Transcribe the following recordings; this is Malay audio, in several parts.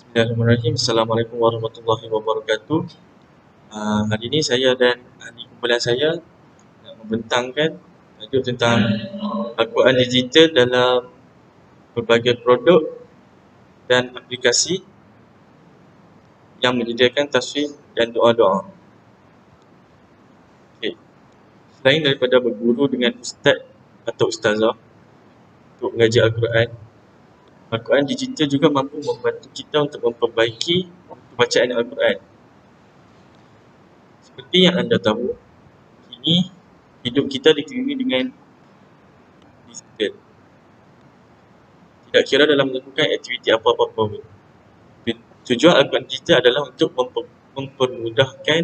Bismillahirrahmanirrahim. Assalamualaikum warahmatullahi wabarakatuh. Hari ini saya dan ahli kumpulan saya nak membentangkan tajuk tentang Al-Quran digital dalam berbagai produk dan aplikasi yang menyediakan taswir dan doa-doa. Okay. Selain daripada berguru dengan ustaz atau ustazah untuk mengaji Al-Quran digital juga mampu membantu kita untuk memperbaiki bacaan Al-Quran. Seperti yang anda tahu, kini hidup kita dikelilingi dengan digital. Tidak kira dalam melakukan aktiviti apa-apa pun. Tujuan Al-Quran digital adalah untuk mempermudahkan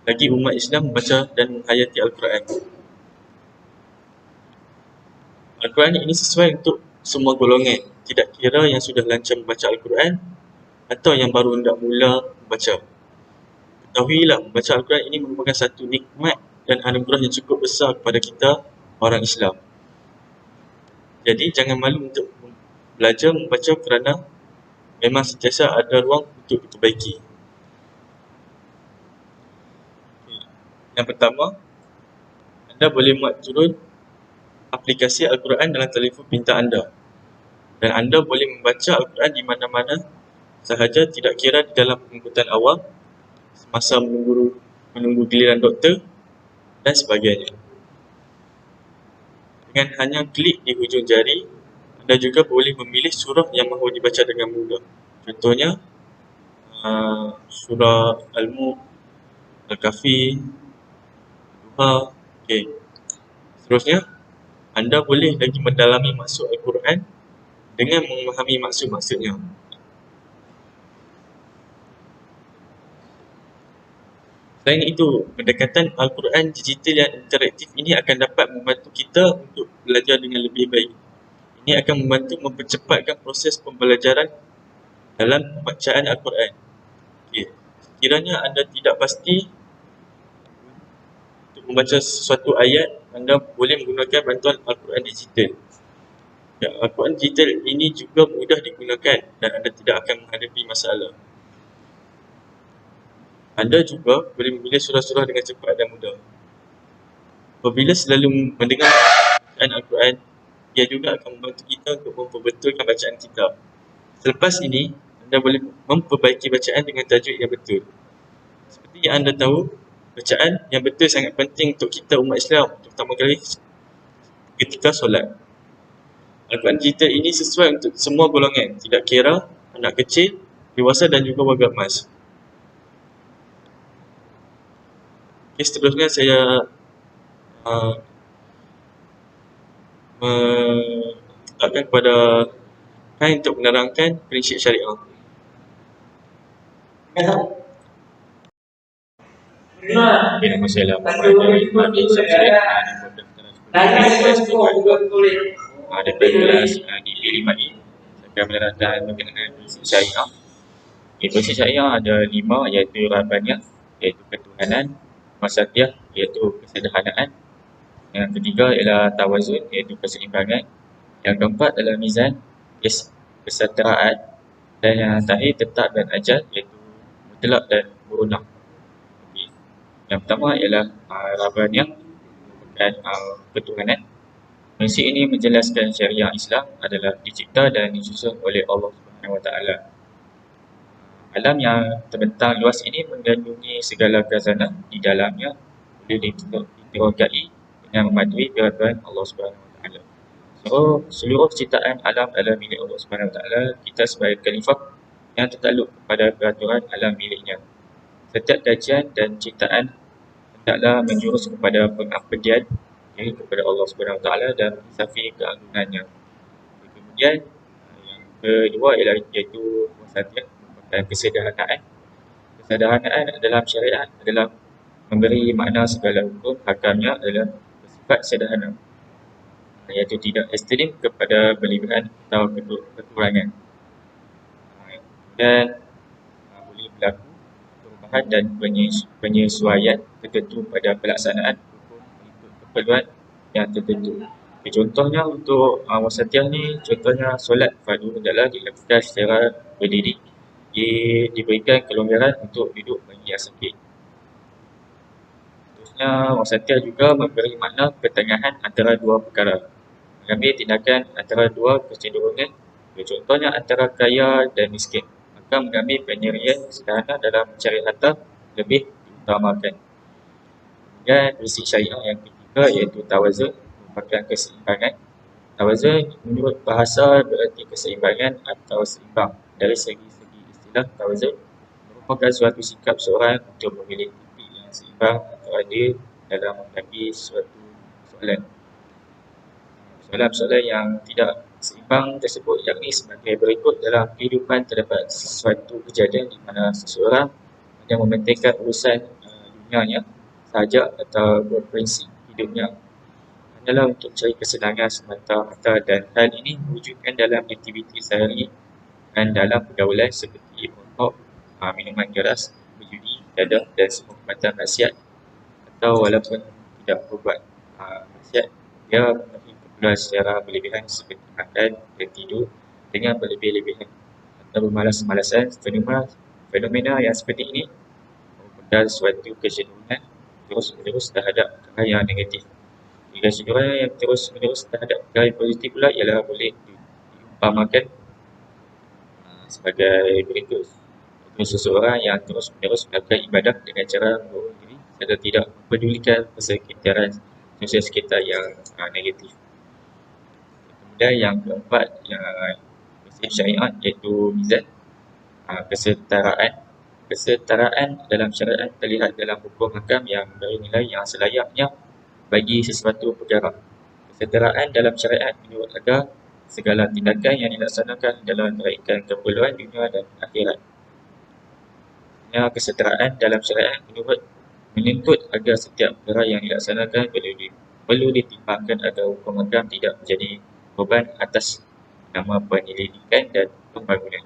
lagi umat Islam membaca dan menghayati Al-Quran. Al-Quran ini sesuai untuk semua golongan, tidak kira yang sudah lancar membaca Al-Quran atau yang baru hendak mula membaca. Ketahuilah, membaca Al-Quran ini merupakan satu nikmat dan anugerah yang cukup besar kepada kita, orang Islam. Jadi, jangan malu untuk belajar membaca kerana memang sentiasa ada ruang untuk diperbaiki. Yang pertama, anda boleh muat turun aplikasi Al-Quran dalam telefon pintar anda. Dan anda boleh membaca Al-Quran di mana-mana sahaja, tidak kira di dalam pengangkutan awam, semasa menunggu giliran doktor dan sebagainya. Dengan hanya klik di hujung jari, anda juga boleh memilih surah yang mahu dibaca dengan mudah. Contohnya, surah Al-Mulk, Al-Kahfi, Duha. Okay. Seterusnya, anda boleh lagi mendalami maksud Al-Quran dengan memahami maksud-maksudnya. Selain itu, pendekatan Al-Quran digital yang interaktif ini akan dapat membantu kita untuk belajar dengan lebih baik. Ini akan membantu mempercepatkan proses pembelajaran dalam bacaan Al-Quran. Okay. Sekiranya anda tidak pasti untuk membaca sesuatu ayat, anda boleh menggunakan bantuan Al-Quran digital. Ya, Al-Quran digital ini juga mudah digunakan dan anda tidak akan menghadapi masalah. Anda juga boleh memilih surah-surah dengan cepat dan mudah. Apabila selalu mendengar bacaan Al-Quran, ia juga akan membantu kita untuk memperbetulkan bacaan kita. Selepas ini, anda boleh memperbaiki bacaan dengan tajuk yang betul. Seperti yang anda tahu, bacaan yang betul sangat penting untuk kita umat Islam, terutama kali ketika solat. Al-Quran digital ini sesuai untuk semua golongan, tidak kira anak kecil, dewasa dan juga warga emas. Okay, seterusnya saya menetapkan kepada Kai untuk menerangkan prinsip syariah. Okay, nama saya Lama Ada subscribe ada kelas di B5E. Saya akan menerangkan mengenai prinsip syariah. Prinsip syariah ada 5, iaitu Rabbaniyah, iaitu ketuhanan; Wasatiyah, iaitu kesederhanaan; yang ketiga ialah Tawazun, iaitu keseimbangan; yang keempat adalah Mizan, kesetaraan; dan yang terakhir Tetap dan Ajal, iaitu mutlak dan murunah. Okay. Yang pertama ialah Rabbaniyah, merupakan ketuhanan. Prinsip ini menjelaskan syariah Islam adalah dicipta dan disusun oleh Allah Subhanahu Wa Taala. Alam yang terbentang luas ini mengandungi segala khazanah di dalamnya, boleh diterogai dengan mematuhi peraturan Allah Subhanahu Wa Taala. Seluruh ciptaan alam adalah milik Allah Subhanahu Wa Taala. Kita sebagai khalifah yang tertakluk kepada peraturan alam miliknya. Setiap kajian dan ciptaan hendaklah menjurus kepada pengabdian diri kepada Allah Subhanahu Wa Taala dan mengisafi keagungannya. Kemudian yang kedua ialah iaitu wasatiyah, merupakan kesederhanaan. Kesederhanaan dalam syariat adalah memberi makna segala hukum hakamnya adalah bersifat sederhana, iaitu tidak ekstrim kepada berlebihan atau kekurangan. Dan boleh berlaku perubahan dan penyesuaian tertentu pada pelaksanaan hukum mengikut keperluan yang tertentu. Contohnya untuk wasatiyah ni, contohnya solat fardu adalah dilakukan secara berdiri diberikan kelonggaran untuk duduk bagi yang sakit. Seterusnya, wasatia juga memberi makna pertengahan antara dua perkara. Mengambil tindakan antara dua kecenderungan, contohnya antara kaya dan miskin. Maka mengambil penyerian sederhana dalam mencari harta lebih diutamakan. Dan prinsip syariah yang ketiga iaitu tawazun, merupakan keseimbangan. Tawazun menurut bahasa berarti keseimbangan atau seimbang. Dari segi-segi istilah, tawazun merupakan suatu sikap seorang untuk memilih titik yang seimbang atau adil dalam menghadapi suatu soalan. Soalan-soalan yang tidak seimbang tersebut yakni sebagai berikut: dalam kehidupan terdapat sesuatu kejadian di mana seseorang yang mementingkan urusan dunianya sahaja atau berprinsip hidupnya hanyalah untuk cari kesenangan semata-mata, dan hal ini diwujudkan dalam aktiviti sehari dan dalam pergaulan seperti merokok, minuman keras, berjudi, dadah dan semua perbuatan maksiat. Atau walaupun tidak berbuat maksiat, dia memenuhi keperluan secara berlebihan seperti makan dan tidur dengan berlebih-lebihan atau bermalas-malasan. Fenomena yang seperti ini merupakan suatu kecenderungan terus-menerus terhadap perkara yang negatif. Kecenderungan yang terus-menerus terhadap perkara yang positif pula ialah boleh diumpamakan sebagai berikut: seseorang yang terus-menerus melakukan ibadah dengan cara mengurung diri serta tidak mempedulikan persekitaran sosial sekitar yang negatif. Kemudian yang keempat, yang prinsip syariat iaitu mizan, kesetaraan. Kesetaraan dalam syariat terlihat dalam hukum hakam yang memberi nilai yang selayaknya bagi sesuatu perkara. Kesetaraan dalam syariat menurut agama segala tindakan yang dilaksanakan dalam meraikan keperluan dunia dan akhirat. Kesetaraan dalam syariat menuntut agar setiap perkara yang dilaksanakan perlu ditimbangkan agar hukum agama tidak menjadi beban atas nama penyelidikan dan pembangunan.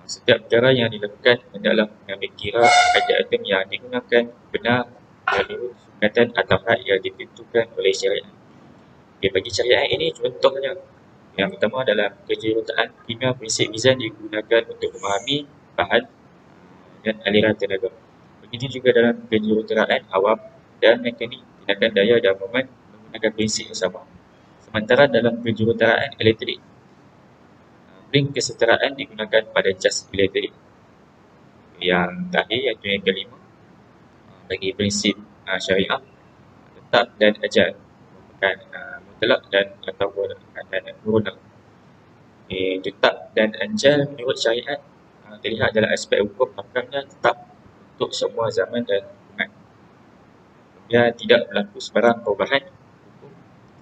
Setiap perkara yang dilakukan adalah mengambil kira item yang digunakan benar menurut sukatan atau hak yang ditentukan oleh syariat. Bagi syariat ini, contohnya yang pertama dalam kejuruteraan kimia, prinsip mizan digunakan untuk memahami bahan dan aliran tenaga. Begitu juga dalam kejuruteraan awam dan mekanik, tindakan daya dan moment menggunakan prinsip yang sama. Sementara dalam kejuruteraan elektrik, ring kesetaraan digunakan pada cas elektrik. Yang terakhir, iaitu yang kelima, bagi prinsip syariah, tetap dan ajal merupakan mutlak dan ataupun mutlak. Tetap dan ajal menurut syariat terlihat dalam aspek hukum hakamnya tetap untuk semua zaman dan umat. Kemudian tidak berlaku sebarang perubahan hukum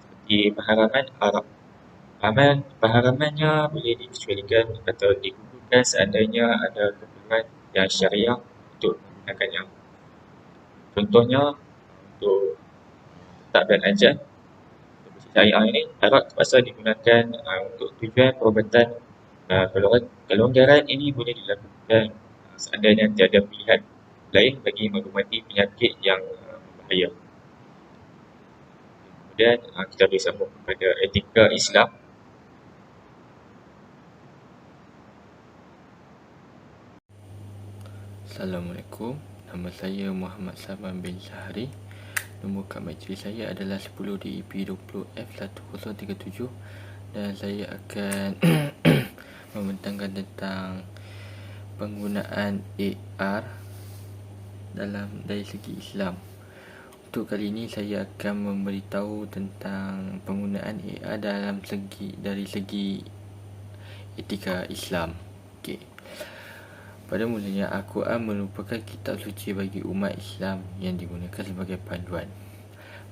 seperti pengharaman haram. Pengharamannya boleh dikecualikan atau digugurkan seandainya ada keperluan yang syariah untuk menggunakannya. Contohnya, untuk tetap dan ajal, syariah ini harap terpaksa digunakan untuk tujuan perubatan. Kelonggaran ini boleh dilakukan seandainya tiada pilihan lain bagi mengobati penyakit yang berbahaya. Kemudian kita boleh sambung kepada etika Islam. Assalamualaikum, nama saya Muhammad Saban bin Sahari. Nombor kad majlis saya adalah 10 DEP 20F1037 dan saya akan membentangkan tentang penggunaan AR dari segi Islam. Untuk kali ini saya akan memberitahu tentang penggunaan AR dari segi etika Islam. Pada mulanya, Al-Quran merupakan kitab suci bagi umat Islam yang digunakan sebagai panduan.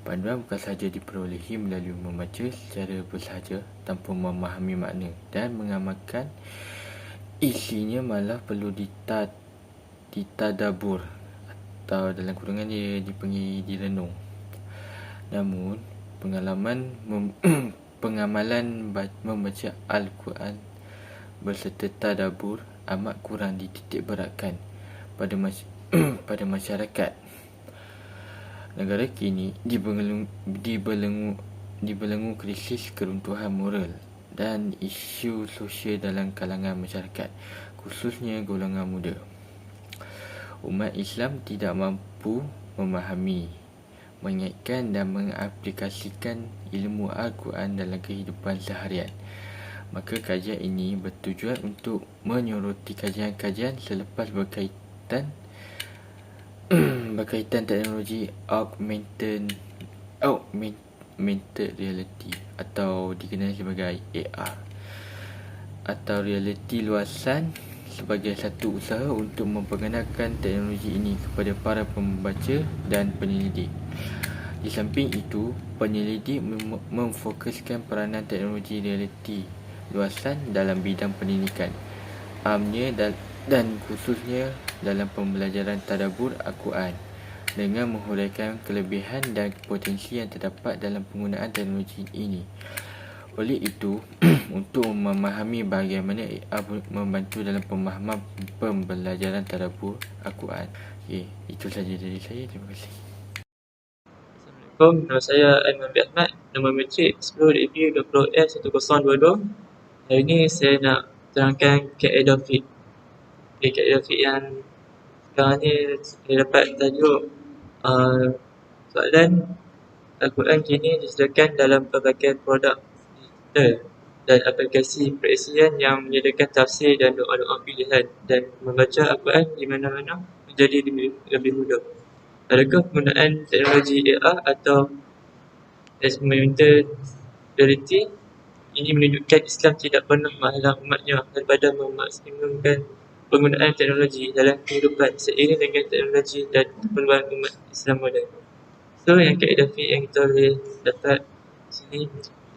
Panduan bukan sahaja diperolehi melalui membaca secara bersahaja tanpa memahami makna dan mengamalkan isinya, malah perlu ditadabur atau dalam kurungan dia dipanggil direnung. Namun, pengamalan membaca Al-Quran berserta tadabbur amat kurang dititik beratkan pada masyarakat. Negara kini dibelenggu krisis keruntuhan moral dan isu sosial dalam kalangan masyarakat, khususnya golongan muda. Umat Islam tidak mampu memahami, mengaitkan dan mengaplikasikan ilmu Al-Quran dalam kehidupan seharian. Maka kajian ini bertujuan untuk menyoroti kajian-kajian selepas berkaitan teknologi augmented reality atau dikenali sebagai AR atau realiti luasan sebagai satu usaha untuk memperkenalkan teknologi ini kepada para pembaca dan penyelidik. Di samping itu, penyelidik memfokuskan peranan teknologi realiti luasan dalam bidang pendidikan amnya dan khususnya dalam pembelajaran tadabbur Al-Quran dengan menghuraikan kelebihan dan potensi yang terdapat dalam penggunaan teknologi ini. Oleh itu, untuk memahami bagaimana AI membantu dalam pemahaman pembelajaran tadabbur Al-Quran. Okey, itu saja dari saya. Terima kasih. Assalamualaikum, nama saya Aiman bin Ahmad, nombor metrik 10DP20F1022. Hari ini saya nak terangkan kaedah fiqh. Kaedah fiqh yang sekarang ni saya dapat tajuk soalan Al-Quran kini disediakan dalam pelbagai produk digital dan aplikasi perisian yang menyediakan tafsir dan doa-doa pilihan, dan membaca Al-Quran di mana-mana menjadi lebih mudah. Adakah penggunaan teknologi AR atau augmented reality ini menunjukkan Islam tidak pernah menghalang umatnya daripada memaksimumkan penggunaan teknologi dalam kehidupan seiring dengan teknologi dan perkembangan umat Islam moden? So, yang kaedah fiqh yang kita boleh dapat di sini,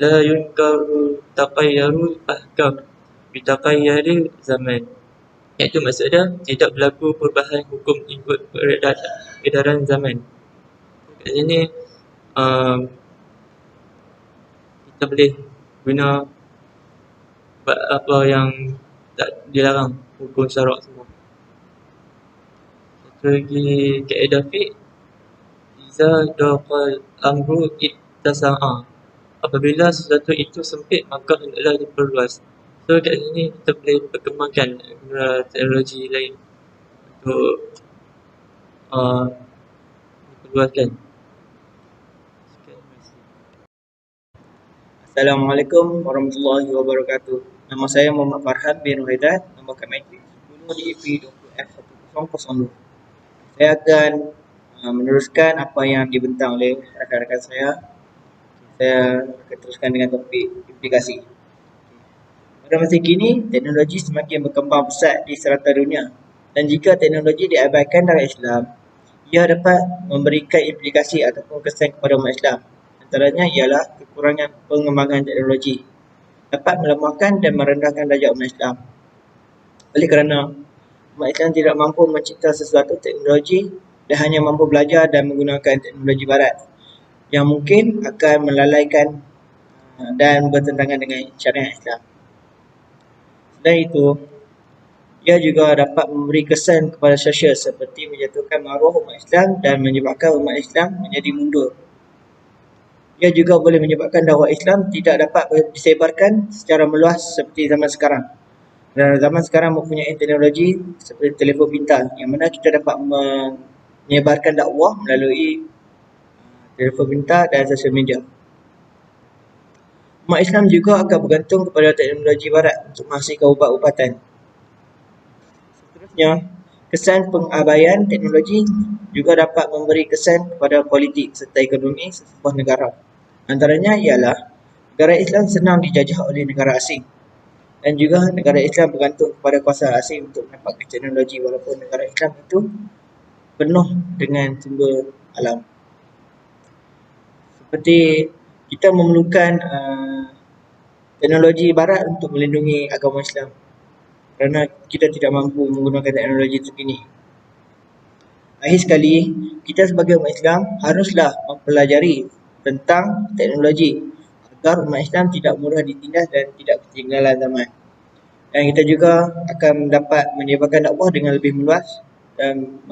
la yunkaru taqayyaru ahkam bitaqayyari zaman, iaitu maksudnya tidak berlaku perubahan hukum ikut peredaran zaman. Kat sini kita boleh guna apa yang tak dilarang, hukum syarak semua. Satu lagi kaedah fiqh, iza daqal amru ittasa'a, apabila sesuatu itu sempit maka hendaklah diperluas. So kat sini kita boleh perkembangkan teknologi lain untuk diperluaskan. Assalamualaikum warahmatullahi wabarakatuh. Nama saya Muhammad Farhan bin Ruhaidat, nombor Kemetrik 10 DEP 20F1002. Saya akan meneruskan apa yang dibentang oleh rakan-rakan saya. Saya akan teruskan dengan topik implikasi. Pada masa kini, teknologi semakin berkembang pesat di serata dunia, dan jika teknologi diabaikan dalam Islam, ia dapat memberikan implikasi ataupun kesan kepada umat Islam. Antaranya ialah kekurangan pengembangan teknologi dapat melemahkan dan merendahkan darjat umat Islam. Oleh kerana umat Islam tidak mampu mencipta sesuatu teknologi dan hanya mampu belajar dan menggunakan teknologi barat yang mungkin akan melalaikan dan bertentangan dengan syariat Islam. Selain itu, ia juga dapat memberi kesan kepada sosial seperti menjatuhkan maruah umat Islam dan menyebabkan umat Islam menjadi mundur. Ia juga boleh menyebabkan dakwah Islam tidak dapat disebarkan secara meluas seperti zaman sekarang. Dan zaman sekarang mempunyai teknologi seperti telefon pintar yang mana kita dapat menyebarkan dakwah melalui telefon pintar dan sosial media. Umat Islam juga akan bergantung kepada teknologi barat untuk menghasilkan ubat-ubatan. Seterusnya, kesan pengabaian teknologi juga dapat memberi kesan kepada politik serta ekonomi sebuah negara. Antaranya ialah negara Islam senang dijajah oleh negara asing, dan juga negara Islam bergantung kepada kuasa asing untuk mendapatkan teknologi walaupun negara Islam itu penuh dengan sumber alam. Seperti kita memerlukan teknologi barat untuk melindungi agama Islam kerana kita tidak mampu menggunakan teknologi terkini. Akhir sekali, kita sebagai umat Islam haruslah mempelajari tentang teknologi agar umat Islam tidak mudah ditindas dan tidak ketinggalan zaman. Dan kita juga akan dapat menyebarkan dakwah dengan lebih meluas dan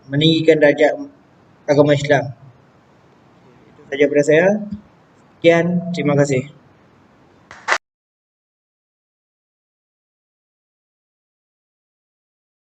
meninggikan darjat agama Islam. Itu saja daripada saya. Sekian, terima kasih.